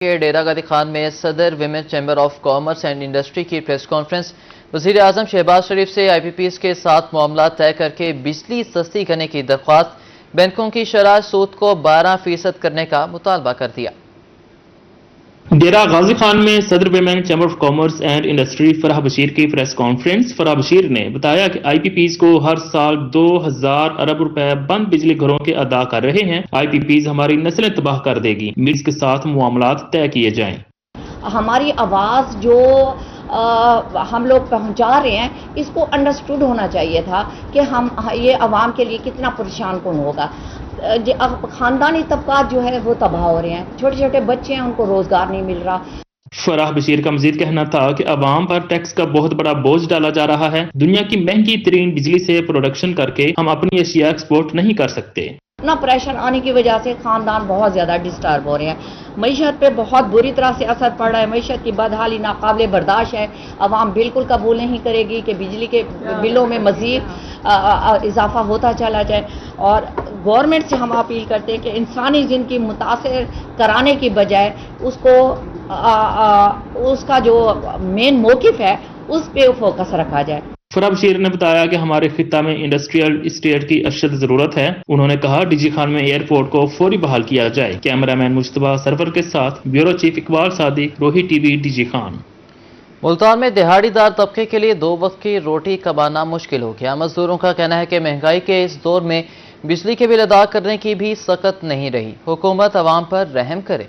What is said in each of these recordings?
کے ڈیرہ غازی خان میں صدر women chamber of commerce and industry کی پریس کانفرنس۔ وزیر اعظم شہباز شریف سے آئی پی پیز کے ساتھ معاملات طے کر کے بجلی سستی کرنے کی درخواست، بینکوں کی شرح سود کو 12% کرنے کا مطالبہ کر دیا۔ ڈیرہ غازی خان میں صدر women chamber of commerce and industry Farah Bashir کی پریس کانفرنس۔ فرح بشیر نے بتایا کہ آئی پی پیز کو ہر سال 2000 ارب روپے بند بجلی گھروں کے ادا کر رہے ہیں۔ آئی پی پیز ہماری نسلیں تباہ کر دے گی، میڈز کے ساتھ معاملات طے کیے جائیں۔ ہماری آواز جو ہم لوگ پہنچا رہے ہیں، اس کو انڈرسٹوڈ ہونا چاہیے تھا کہ ہم یہ عوام کے لیے کتنا پریشان کن ہوگا۔ خاندانی طبقات جو ہے وہ تباہ ہو رہے ہیں، چھوٹے چھوٹے بچے ہیں، ان کو روزگار نہیں مل رہا۔ فرح بشیر کا مزید کہنا تھا کہ عوام پر ٹیکس کا بہت بڑا بوجھ ڈالا جا رہا ہے۔ دنیا کی مہنگی ترین بجلی سے پروڈکشن کر کے ہم اپنی اشیاء ایکسپورٹ نہیں کر سکتے۔ اتنا پریشر آنے کی وجہ سے خاندان بہت زیادہ ڈسٹرب ہو رہے ہیں، معیشت پہ بہت بری طرح سے اثر پڑ رہا ہے، معیشت کی بدحالی ناقابل برداشت ہے۔ عوام بالکل قبول نہیں کرے گی کہ بجلی کے بلوں میں مزید اضافہ ہوتا چلا جائے، اور گورنمنٹ سے ہم اپیل کرتے ہیں کہ انسانی زندگی متاثر کرانے کی بجائے اس کو اس کا جو مین موقف ہے اس پہ فوکس رکھا جائے۔ فرح بشیر نے بتایا کہ ہمارے خطہ میں انڈسٹریل اسٹیٹ کی اشد ضرورت ہے۔ انہوں نے کہا ڈی جی خان میں ایئرپورٹ کو فوری بحال کیا جائے۔ کیمرہ مین مجتبیٰ سرور کے ساتھ bureau chief Iqbal Sadiq, Rohi T V, D G Khan. Multan میں دہاڑی دار طبقے کے لیے 2 وقت کی روٹی کمانا مشکل ہو گیا۔ مزدوروں کا کہنا ہے کہ مہنگائی کے اس دور میں بجلی کے بل ادا کرنے کی بھی سخت نہیں رہی۔ حکومت عوام پر رحم کرے۔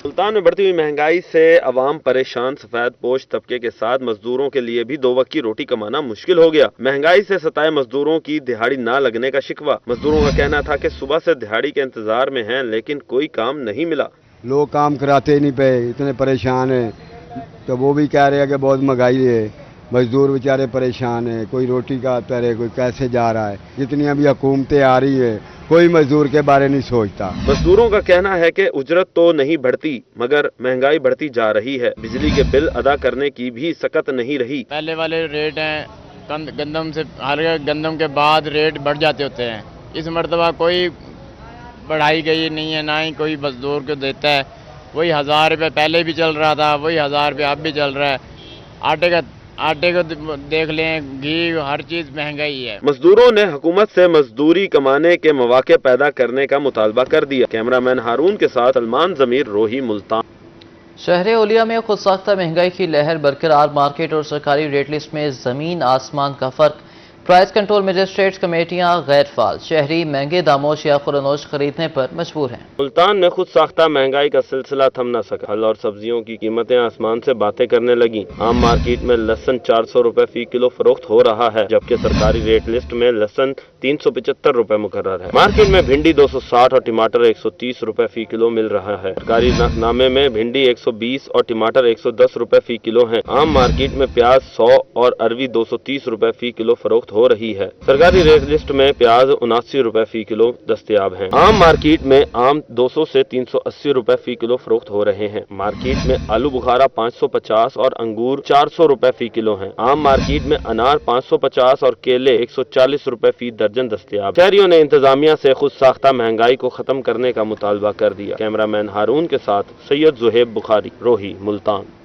ملتان میں بڑھتی ہوئی مہنگائی سے عوام پریشان، سفید پوش طبقے کے ساتھ مزدوروں کے لیے بھی 2 وقت کی روٹی کمانا مشکل ہو گیا۔ مہنگائی سے ستائے مزدوروں کی دہاڑی نہ لگنے کا شکوہ۔ مزدوروں کا کہنا تھا کہ صبح سے دہاڑی کے انتظار میں ہیں لیکن کوئی کام نہیں ملا۔ لوگ کام کراتے نہیں پے، اتنے پریشان ہیں، تو وہ بھی کہہ رہے ہیں کہ بہت مہنگائی ہے، مزدور بیچارے پریشان ہیں، کوئی روٹی کا ترے، کوئی کیسے جا رہا ہے۔ جتنی ابھی حکومتیں آ رہی ہیں کوئی مزدور کے بارے نہیں سوچتا۔ مزدوروں کا کہنا ہے کہ اجرت تو نہیں بڑھتی مگر مہنگائی بڑھتی جا رہی ہے۔ بجلی کے بل ادا کرنے کی بھی سکت نہیں رہی۔ پہلے والے ریٹ ہیں، گندم سے گندم کے بعد ریٹ بڑھ جاتے ہوتے ہیں، اس مرتبہ کوئی بڑھائی گئی نہیں ہے، نہ ہی کوئی مزدور کو دیتا ہے۔ وہی 1000 روپے پہلے بھی چل رہا تھا، وہی 1000 روپے اب بھی چل رہا ہے۔ آٹے کو دیکھ لیں، گھی، ہر چیز مہنگائی ہے۔ مزدوروں نے حکومت سے مزدوری کمانے کے مواقع پیدا کرنے کا مطالبہ کر دیا۔ کیمرہ مین ہارون کے ساتھ سلمان ضمیر، روہی، ملتان۔ شہر اولیا میں خود ساختہ مہنگائی کی لہر برقرار، مارکیٹ اور سرکاری ریٹ لسٹ میں زمین آسمان کا فرق۔ پرائس کنٹرول مجسٹریٹس کمیٹیاں غیر فعال، شہری مہنگے داموں یا خورنوش خریدنے پر مجبور ہیں۔ ملتان میں خود ساختہ مہنگائی کا سلسلہ تھم نہ سکا۔ پھل اور سبزیوں کی قیمتیں آسمان سے باتیں کرنے لگیں۔ عام مارکیٹ میں لہسن 400 روپے فی کلو فروخت ہو رہا ہے، جبکہ سرکاری ریٹ لسٹ میں لہسن 375 روپے مقرر ہے۔ مارکیٹ میں بھنڈی 260 اور ٹماٹر 130 روپے فی کلو مل رہا ہے۔ سرکاری نامے میں بھنڈی 120 اور ٹماٹر 110 روپے فی کلو ہیں۔ عام مارکیٹ میں پیاز 100 اور اروی 230 روپے فی کلو فروخت ہو رہی ہے۔ سرکاری ریٹ لسٹ میں پیاز 79 روپے فی کلو دستیاب ہیں۔ عام مارکیٹ میں آم 200 سے 380 روپے فی کلو فروخت ہو رہے ہیں۔ مارکیٹ میں آلو بخارا 550 اور انگور 400 روپے فی کلو ہیں۔ عام مارکیٹ میں انار 550 اور کیلے 140 روپے فی درجن دستیاب۔ شہریوں نے انتظامیہ سے خود ساختہ مہنگائی کو ختم کرنے کا مطالبہ کر دیا۔ کیمرہ مین ہارون کے ساتھ سید زہیب بخاری، روہی، ملتان۔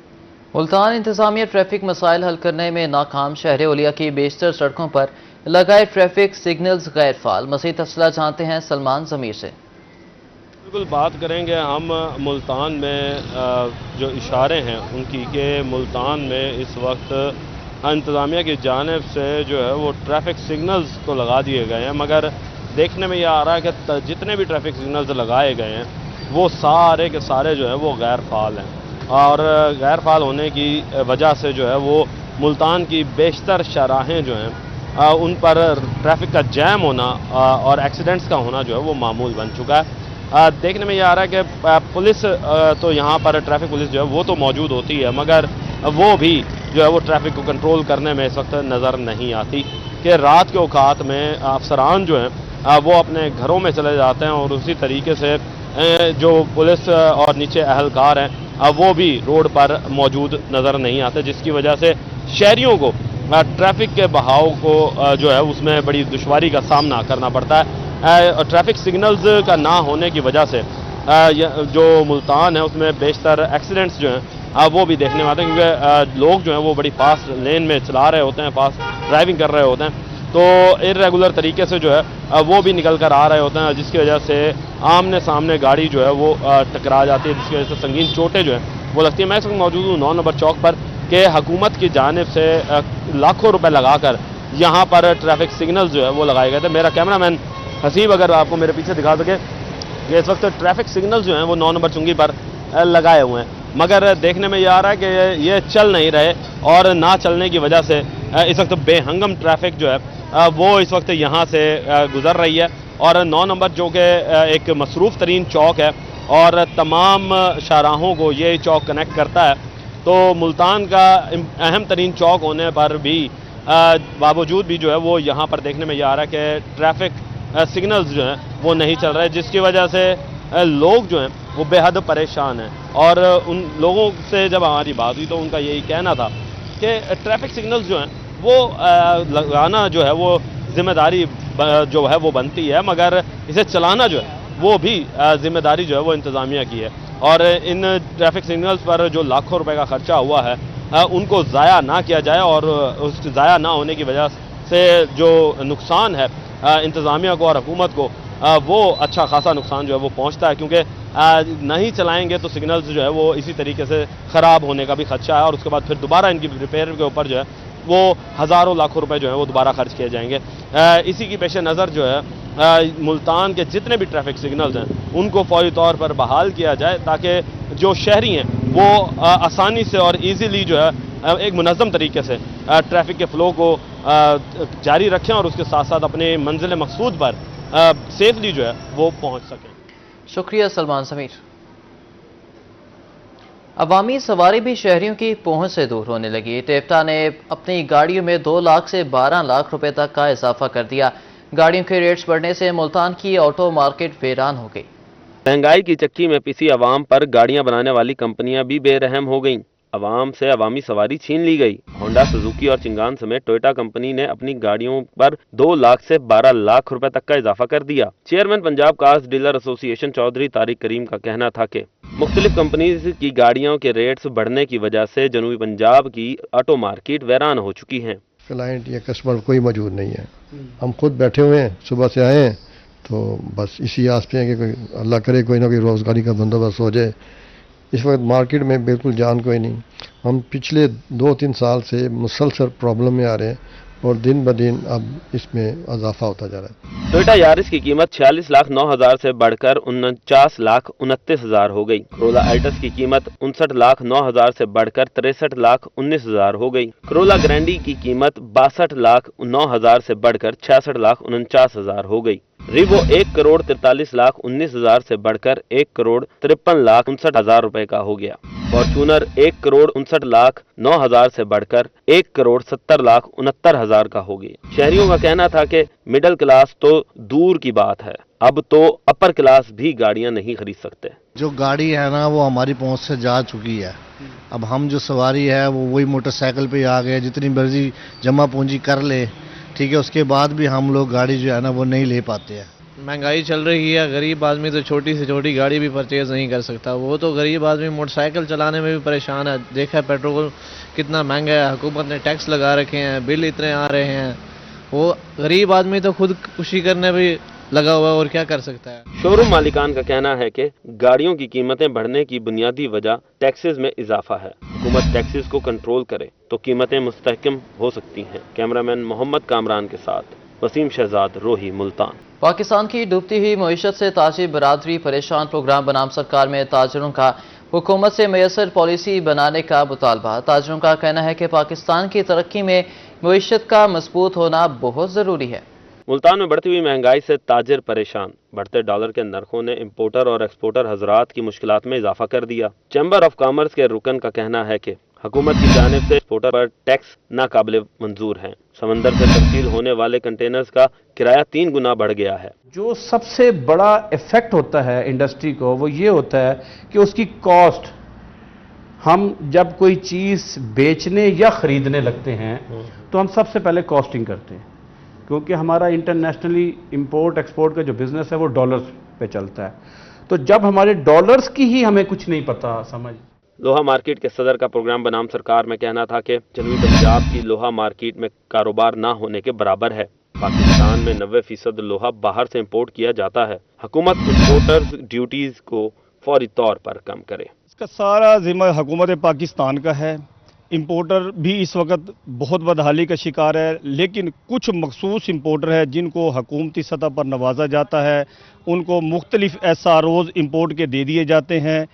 ملتان انتظامیہ ٹریفک مسائل حل کرنے میں ناکام، شہر اولیا کی بیشتر سڑکوں پر لگائے ٹریفک سگنلز غیر فعال۔ مزید تفصیلات جانتے ہیں سلمان ضمیر سے۔ بالکل بات کریں گے ہم ملتان میں جو اشارے ہیں ان کی، کہ ملتان میں اس وقت انتظامیہ کی جانب سے جو ہے وہ ٹریفک سگنلز تو لگا دیے گئے ہیں، مگر دیکھنے میں یہ آ رہا ہے کہ جتنے بھی ٹریفک سگنلز لگائے گئے ہیں وہ سارے کے سارے جو ہے وہ غیر فعال ہیں، اور غیر فعال ہونے کی وجہ سے جو ہے وہ ملتان کی بیشتر شاہراہیں جو ہیں ان پر ٹریفک کا جیم ہونا اور ایکسیڈنٹس کا ہونا جو ہے وہ معمول بن چکا ہے۔ دیکھنے میں یہ آ رہا ہے کہ پولیس تو یہاں پر ٹریفک پولیس جو ہے وہ تو موجود ہوتی ہے، مگر وہ بھی جو ہے وہ ٹریفک کو کنٹرول کرنے میں اس وقت نظر نہیں آتی، کہ رات کے اوقات میں افسران جو ہیں وہ اپنے گھروں میں چلے جاتے ہیں، اور اسی طریقے سے جو پولیس اور نیچے اہلکار ہیں وہ بھی روڈ پر موجود نظر نہیں آتے، جس کی وجہ سے شہریوں کو ٹریفک کے بہاؤ کو جو ہے اس میں بڑی دشواری کا سامنا کرنا پڑتا ہے۔ ٹریفک سگنلز کا نہ ہونے کی وجہ سے जो मुल्तान है उसमें बेशतर एक्सीडेंट्स जो हैं वो भी देखने में आते हैं, क्योंकि लोग जो हैं वो बड़ी फास्ट लेन में चला रहे होते हैं, फास्ट ड्राइविंग कर रहे होते हैं, तो इर्रेगुलर तरीके से जो है वो भी निकल कर आ रहे होते हैं, जिसकी वजह से आमने सामने गाड़ी जो है वो टकरा जाती है, जिसकी वजह से संगीन चोटें जो हैं वो लगती है। मैं इस वक्त मौजूद हूँ 9 नंबर चौक पर कि हुकूमत की जानिब से लाखों रुपए लगाकर यहाँ पर ट्रैफिक सिग्नल जो है वो लगाए गए थे। मेरा कैमरामैन हसीब अगर आपको मेरे पीछे दिखा सके कि इस वक्त ट्रैफिक सिग्नल जो हैं वो 9 नंबर चुंगी पर लगाए हुए हैं, मगर देखने में ये आ रहा है कि ये चल नहीं रहे, और ना चलने की वजह से इस वक्त बेहंगम ट्रैफिक जो है वो इस वक्त यहाँ से गुजर रही है। और 9 नंबर जो कि एक मसरूफ़ तरीन चौक है और तमाम शाहराहों को ये चौक कनेक्ट करता है, तो मुल्तान का अहम तरीन चौक होने पर भी बावजूद भी जो है वो यहाँ पर देखने में ये आ रहा है कि ट्रैफिक सिग्नल्स जो हैं वो नहीं चल रहे, जिसकी वजह से लोग जो हैं वो बेहद परेशान हैं। और उन लोगों से जब हमारी बात हुई तो उनका यही कहना था कि ट्रैफिक सिग्नल्स जो हैं वो लगाना जो है वो जिम्मेदारी जो है वो बनती है, मगर इसे चलाना जो है वो भी जिम्मेदारी जो है वो इंतज़ामिया की है। और इन ट्रैफिक सिग्नल्स पर जो लाखों रुपए का खर्चा हुआ है उनको ज़ाया ना किया जाए, और उस ज़ाया ना होने की वजह से जो नुकसान है इंतज़ामिया को और हुकूमत को वो अच्छा खासा नुकसान जो है वो पहुंचता है, क्योंकि नहीं चलाएंगे तो सिग्नल्स जो है वो इसी तरीके से ख़राब होने का भी खदशा है, और उसके बाद फिर दोबारा इनकी रिपेयर के ऊपर जो है वो हज़ारों लाखों रुपए जो है वो दोबारा खर्च किए जाएंगे। इसी की पेश नज़र जो है मुल्तान के जितने भी ट्रैफिक सिग्नल्स हैं उनको फौरी तौर पर बहाल किया जाए, ताकि जो शहरी हैं वो आसानी से और ईज़िली जो है एक मुनज़्ज़म तरीके से ट्रैफिक के फ़्लो को जारी रखें, और उसके साथ साथ अपने मंजिल मकसूद पर सेफली जो है वो पहुँच सकें। शुक्रिया सलमान समीर। अवामी सवारी भी शहरियों की पहुंच से दूर होने लगी। टेप्टा ने अपनी गाड़ियों में 2 लाख से 12 लाख रुपए तक का इजाफा कर दिया। गाड़ियों के रेट्स बढ़ने से मुल्तान की ऑटो मार्केट वीरान हो गई। महंगाई की चक्की में पिसी अवाम पर गाड़ियां बनाने वाली कंपनियां भी बेरहम हो गईं। अवाम से अवामी सवारी छीन ली गई। होंडा, सुजुकी और चिंगान समेत टोयोटा कंपनी ने अपनी गाड़ियों पर 2 लाख से 12 लाख रुपए तक का इजाफा कर दिया। Chairman Punjab cars dealer association Chaudhry Tariq Karim का कहना था कि मुख्तलिफ कंपनीज की गाड़ियों के रेट्स बढ़ने की वजह से जनूबी पंजाब की ऑटो मार्केट वीरान हो चुकी है। क्लाइंट या कस्टमर कोई मौजूद नहीं है, हम खुद बैठे हुए हैं, सुबह से आए हैं, तो बस इसी आस पे है कि कोई अल्लाह करे कोई ना कोई रोज़गारी का बंदोबस्त हो जाए। इस वक्त मार्केट में बिल्कुल जान कोई नहीं। हम पिछले 2-3 साल से मुसलसल प्रॉब्लम में आ रहे हैं और दिन ब दिन अब इसमें इजाफा होता जा रहा है। टोयोटा यारिस की कीमत 46,09,000 से बढ़कर 49,29,000 हो गई। करोला एल्टस की कीमत 59,09,000 से बढ़कर 63,19,000 हो गई। करोला ग्रैंडी की कीमत 62,09,000 से बढ़कर 66,49,000 हो गई। रिवो 1,43,19,000 से बढ़कर 1,53,59,000 रुपए का हो गया। फॉर्चूनर 1,59,09,000 से बढ़कर 1,70,69,000 का हो गया। शहरियों का कहना था कि मिडिल क्लास तो दूर की बात है, अब तो अपर क्लास भी गाड़ियां नहीं खरीद सकते। जो गाड़ी है ना वो हमारी पहुंच से जा चुकी है। अब हम जो सवारी है वो वही मोटरसाइकिल पे आ गए, जितनी मर्जी जमा पूंजी कर ले, ठीक है, उसके बाद भी हम लोग गाड़ी जो है ना वो नहीं ले पाते हैं। महंगाई चल रही है, गरीब आदमी तो छोटी से छोटी गाड़ी भी परचेज नहीं कर सकता। वो तो गरीब आदमी मोटरसाइकिल चलाने में भी परेशान है। देखा है पेट्रोल कितना महंगा है, हुकूमत ने टैक्स लगा रखे हैं, बिल इतने आ रहे हैं। वो गरीब आदमी तो खुद खुशी करने भी लगा हुआ है, और क्या कर सकता है। शोरूम मालिकान का कहना है कि गाड़ियों की कीमतें बढ़ने की बुनियादी वजह टैक्सेस में इजाफा है। हुकूमत टैक्सेस को कंट्रोल करे तो कीमतें मुस्तहकम हो सकती हैं। कैमरामैन मोहम्मद कामरान के साथ वसीम शहजाद, रोही, मुल्तान। पाकिस्तान की डूबती हुई मईशत से ताजिर बरादरी परेशान। प्रोग्राम बनाम सरकार में ताजिरों का हुकूमत से मयसर पॉलिसी बनाने का मुतालबा। ताजिरों का कहना है कि पाकिस्तान की तरक्की में मईशत का मजबूत होना बहुत ज़रूरी है। मुल्तान में बढ़ती हुई महंगाई से ताजिर परेशान। बढ़ते डॉलर के नरखों ने इंपोर्टर और एक्सपोर्टर हजरात की मुश्किलात में इजाफा कर दिया। चैम्बर ऑफ कॉमर्स के रुकन का कहना है कि हुकूमत की जानिब से एक्सपोर्टर पर टैक्स नाकाबिले मंजूर हैं। समंदर से तब्दील होने वाले कंटेनर्स का किराया 3 गुना बढ़ गया है। जो सबसे बड़ा इफेक्ट होता है इंडस्ट्री को वो ये होता है कि उसकी कॉस्ट, हम जब कोई चीज़ बेचने या खरीदने लगते हैं तो हम सबसे पहले कॉस्टिंग करते हैं, क्योंकि हमारा इंटरनेशनली इंपोर्ट एक्सपोर्ट का जो बिज़नेस है वो डॉलर्स पे चलता है। تو جب ہمارے ڈالرز کی ہی ہمیں کچھ نہیں پتا سمجھ. लोहा मार्केट के सदर का प्रोग्राम बनाम सरकार में कहना था कि जनूबी पंजाब की लोहा मार्केट में कारोबार ना होने के बराबर है. पाकिस्तान में 90% लोहा बाहर से इंपोर्ट किया जाता है. हुकूमत इंपोर्टर्स ड्यूटीज को फौरी तौर पर कम करे. इसका सारा जिम्मा हुकूमत पाकिस्तान का है. इंपोर्टर भी इस वक्त बहुत बदहाली का शिकार है, लेकिन कुछ मखसूस इंपोर्टर है जिनको हुकूमती सतह पर नवाजा जाता है, उनको मुख्तलिफ SROs इंपोर्ट के दे दिए जाते हैं,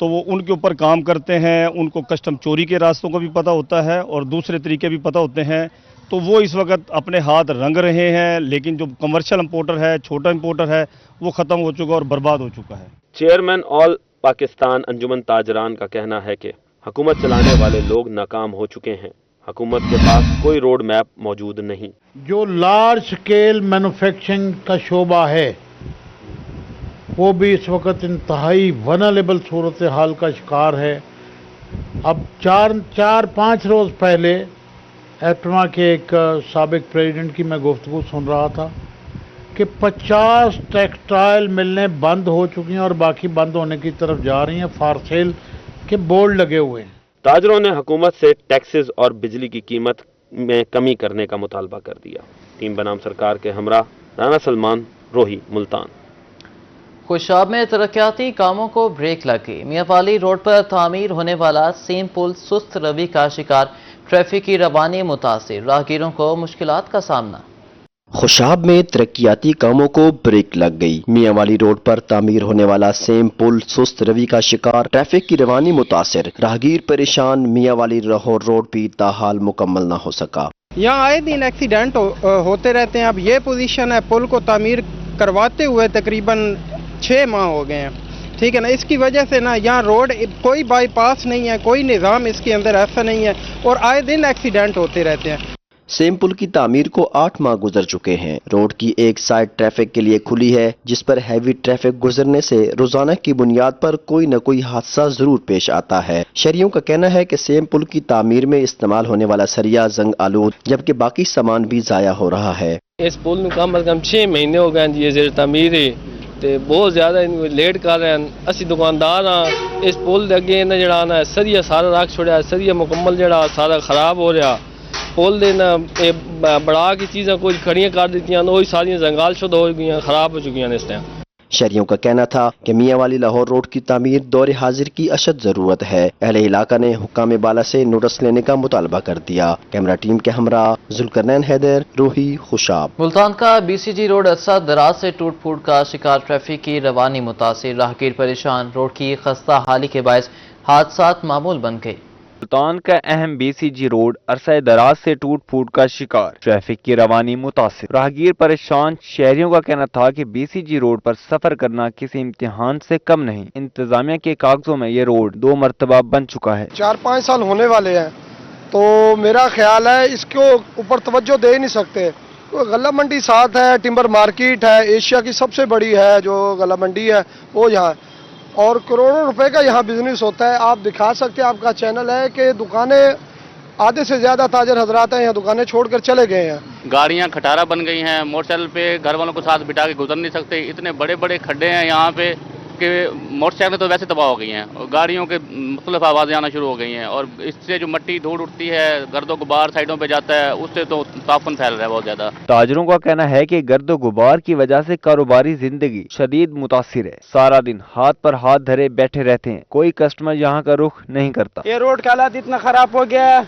तो वो उनके ऊपर काम करते हैं. उनको कस्टम चोरी के रास्तों का भी पता होता है और दूसरे तरीके भी पता होते हैं, तो वो इस वक्त अपने हाथ रंग रहे हैं. लेकिन जो कमर्शियल इंपोर्टर है, छोटा इंपोर्टर है, वो ख़त्म हो चुका और बर्बाद हो चुका है. चेयरमैन ऑल पाकिस्तान अंजुमन ताजरान का कहना है कि हुकूमत चलाने वाले लोग नाकाम हो चुके हैं. हुकूमत के पास कोई रोड मैप मौजूद नहीं. जो लार्ज स्केल मैन्युफैक्चरिंग का शोबा है वो भी इस वक्त इंतहाई वनरेबल सूरत हाल का शिकार है. अब चार पाँच रोज़ पहले एटमा के एक साबिक प्रेसिडेंट की मैं गुफ्तगू सुन रहा था कि 50 टेक्सटाइल मिलें बंद हो चुकी हैं और बाकी बंद होने की तरफ जा रही हैं. फॉर सेल के बोर्ड लगे हुए हैं. ताजरों ने हुकूमत से टैक्सेस और बिजली की कीमत में कमी करने का मुतालबा कर दिया. टीम बनाम सरकार के हमरा राना सलमान, रोही, मुल्तान. खुशाब में तरक्याती कामों को ब्रेक लग गई. मियांवाली रोड पर तामीर होने वाला सेम पुल सुस्त रवि का शिकार, ट्रैफिक की रवानी मुतासिर, राहगीरों को मुश्किलात का सामना. खुशाब में तरक्याती कामों को ब्रेक लग गई. मियांवाली रोड पर तामीर होने वाला सेम पुल सुस्त रवि का शिकार, ट्रैफिक की रवानी मुतासिर, राहगीर परेशान. मियांवाली लाहौर रोड भी ताहाल मुकम्मल न हो सका. यहाँ आए दिन एक्सीडेंट होते रहते हैं. अब ये पोजीशन है, पुल को तामीर करवाते हुए तकरीबन 6 माह हो गए हैं. ठीक है ना, इसकी वजह से ना यहाँ रोड कोई बाईपास नहीं है, कोई निज़ाम इसके अंदर ऐसा नहीं है और आए दिन एक्सीडेंट होते रहते हैं. सेम पुल की तामीर को 8 माह गुजर चुके हैं. रोड की एक साइड ट्रैफिक के लिए खुली है, जिस पर हैवी ट्रैफिक गुजरने से रोजाना की बुनियाद पर कोई न कोई हादसा जरूर पेश आता है. शहरियों का कहना है कि सेम पुल की तामीर में इस्तेमाल होने वाला सरिया जंग आलूद, जबकि बाकी सामान भी जाया हो रहा है. इस पुल में कम अज कम 6 महीने हो गए जी जेर तामीर है ते बहुत ज्यादा लेट कर रहे हैं. असी दुकानदार हाँ, इस पुल के अगे ना जड़ा ना सरिया सारा रख छोड़ा, सरिया मुकम्मल जड़ा सारा खराब हो रहा. पुल दे ना बड़ा की चीज़ें कोई खड़ियाँ कर दी, वही सारियाँ जंगाल शुद्ध हो गई, खराब हो चुकी हैं इस टाइम. शहरियों का कहना था कि मियांवाली लाहौर रोड की तामीर दौर हाजिर की अशद जरूरत है. अहले इलाका ने हुक्काम बाला से नोटिस लेने का मुतालबा कर दिया. कैमरा टीम के हमरा जुल्करनैन हैदर, रोही, खुशाब. मुल्तान का BCG रोड अरसा दराज से टूट फूट का शिकार, ट्रैफिक की रवानी मुतासिर, राहगीर परेशान. रोड की खस्ता हाली के बायस हादसात मामूल बन गए. मुल्तान का अहम BCG रोड अरसा दराज से टूट फूट का शिकार, ट्रैफिक की रवानी मुतासिर, राहगीर परेशान. शहरियों का कहना था कि BCG रोड पर सफर करना किसी इम्तिहान से कम नहीं. इंतजामिया के कागजों में ये रोड 2 मरतबा बन चुका है. 4-5 साल होने वाले हैं, तो मेरा ख्याल है इसको ऊपर तवज्जो दे ही नहीं सकते. गला मंडी साथ है, टिम्बर मार्केट है, एशिया की सबसे बड़ी है जो गला मंडी है वो यहाँ, और करोड़ों रुपए का यहाँ बिजनेस होता है. आप दिखा सकते हैं, आपका चैनल है कि दुकानें आधे से ज्यादा ताजर हजरात हैं यहाँ दुकानें छोड़कर चले गए हैं. गाड़ियाँ खटारा बन गई हैं, मोटरसाइकिल पे घर वालों को साथ बिठा के गुजर नहीं सकते. इतने बड़े बड़े खड्डे हैं यहाँ पे कि मोटरसाइकिलें तो वैसे तबाह हो गई हैं और गाड़ियों के मुख्तलिफ आवाज़ें आना शुरू हो गई हैं. और इससे जो मट्टी धूल उठती है, गर्दो गुबार साइडों पे जाता है, उससे तो तापन फैल रहा है बहुत ज़्यादा. ताजरों का कहना है कि गर्दो गुबार की वजह से कारोबारी जिंदगी शदीद मुतासिर है. सारा दिन हाथ पर हाथ धरे बैठे रहते हैं, कोई कस्टमर यहाँ का रुख नहीं करता. ये रोड का हालात इतना खराब हो गया है,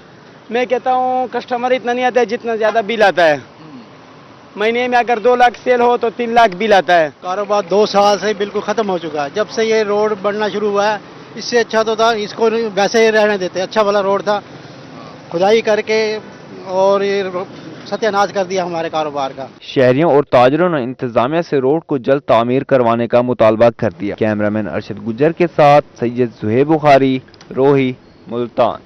मैं कहता हूँ कस्टमर इतना नहीं आता है जितना ज्यादा बिल आता है. महीने में अगर 2 लाख सेल हो तो 3 लाख बिल आता है. कारोबार 2 साल से बिल्कुल खत्म हो चुका है. जब से ये रोड बनना शुरू हुआ है, इससे अच्छा तो था इसको वैसे ही रहने देते. अच्छा वाला रोड था, खुदाई करके और ये सत्यानाश कर दिया हमारे कारोबार का. शहरियों और ताजरों ने इंतजामिया से रोड को जल्द तामीर करवाने का मुतालबा कर दिया. कैमरामैन अरशद गुज्जर के साथ सैयद जुहेब बुखारी, रोही, मुल्तान.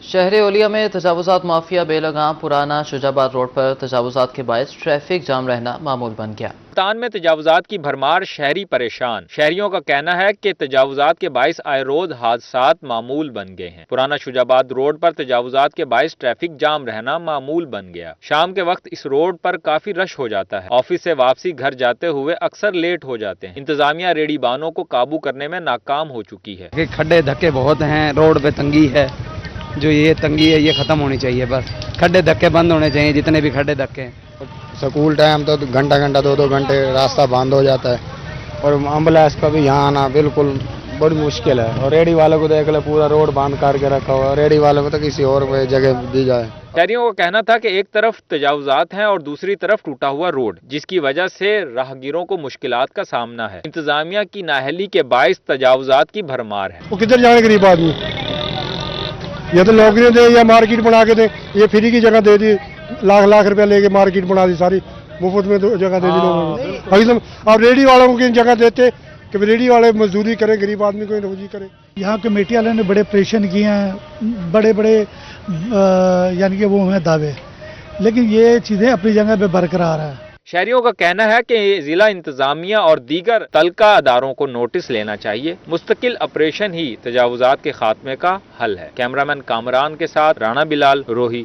शहर ओलिया में तजावुजात माफिया बेलगाम पुराना शुजाबाद रोड पर तजावुजात के बायस ट्रैफिक जाम रहना मामूल बन गया। मुल्तान में तजावुजात की भरमार, शहरी परेशान। शहरियों का कहना है कि तजावुजात के बायस आए रोज हादसात मामूल बन गए हैं। पुराना शुजाबाद रोड पर तजावुजात के बायस ट्रैफिक जाम रहना मामूल बन गया। शाम के वक्त इस रोड पर काफी रश हो जाता है। ऑफिस से वापसी घर जाते हुए अक्सर लेट हो जाते हैं। इंतजामिया रेडी बानों को काबू करने में नाकाम हो चुकी है। खड्डे धक्के बहुत हैं, रोड पे तंगी है। जो ये तंगी है ये खत्म होनी चाहिए। बस खड्डे धक्के बंद होने चाहिए, जितने भी खड्डे धक्के हैं। स्कूल टाइम तो घंटा घंटा 2-2 घंटे रास्ता बंद हो जाता है और एम्बुलेंस का भी यहाँ आना बिल्कुल बड़ी मुश्किल है। और रेडी वालों को देख ले, पूरा रोड बंद करके रखा हुआ है। रेडी वालों को तो किसी और जगह दी जाए। शहरियों का कहना था कि एक तरफ तजावुजात हैं और दूसरी तरफ टूटा हुआ रोड, जिसकी वजह से राहगीरों को मुश्किलात का सामना है। इंतजामिया की नाअहली के बायस तजावुजात की भरमार है। वो किधर जाए गरीब आदमी? या तो नौकरी दे या मार्केट बना के दे। ये फ्री की जगह दे दी, लाख रुपया लेके मार्केट बना दी, सारी मुफ्त में तो जगह दे दी लोगों को। अब रेडी वालों को जगह देते कि रेडी वाले मजदूरी करें, गरीब आदमी को रोजी करें। यहाँ कमेटी वालों ने बड़े ऑपरेशन किए हैं, बड़े बड़े यानी कि वो हैं दावे, लेकिन ये चीज़ें अपनी जगह पे बरकरार है। शहरियों का कहना है कि जिला इंतजामिया और दीगर तलका अदारों को नोटिस लेना चाहिए। मुस्तकिल ऑपरेशन ही तजावुजात के खात्मे का हल है। कैमरामैन कामरान के साथ राणा बिलाल, रोही।